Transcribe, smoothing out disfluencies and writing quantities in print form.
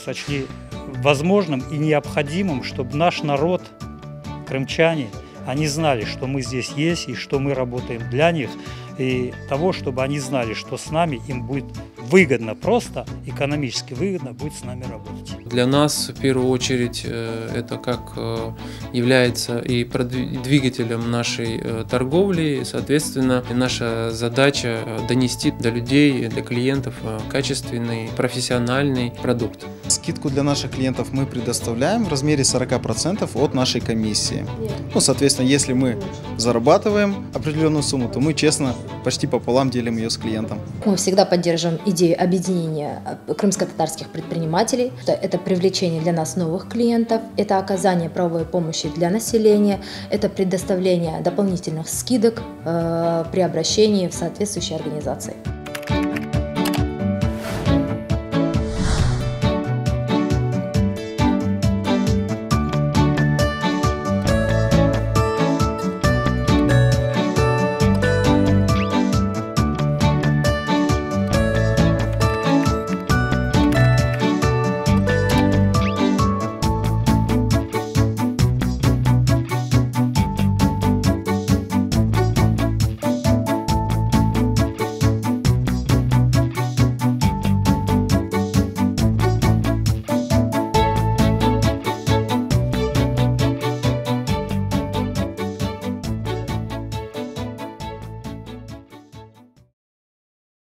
сочли возможным и необходимым, чтобы наш народ, крымчане, они знали, что мы здесь есть и что мы работаем для них, и того, чтобы они знали, что с нами им будет выгодно, просто экономически выгодно будет с нами работать. Для нас, в первую очередь, это как является и двигателем нашей торговли, и, соответственно, наша задача донести до людей, для клиентов качественный, профессиональный продукт. Скидку для наших клиентов мы предоставляем в размере 40% от нашей комиссии. Ну, соответственно, если мы зарабатываем определенную сумму, то мы честно почти пополам делим ее с клиентом. Мы всегда поддерживаем идею объединения крымско-татарских предпринимателей. Это привлечение для нас новых клиентов, это оказание правовой помощи для населения, это предоставление дополнительных скидок при обращении в соответствующие организации.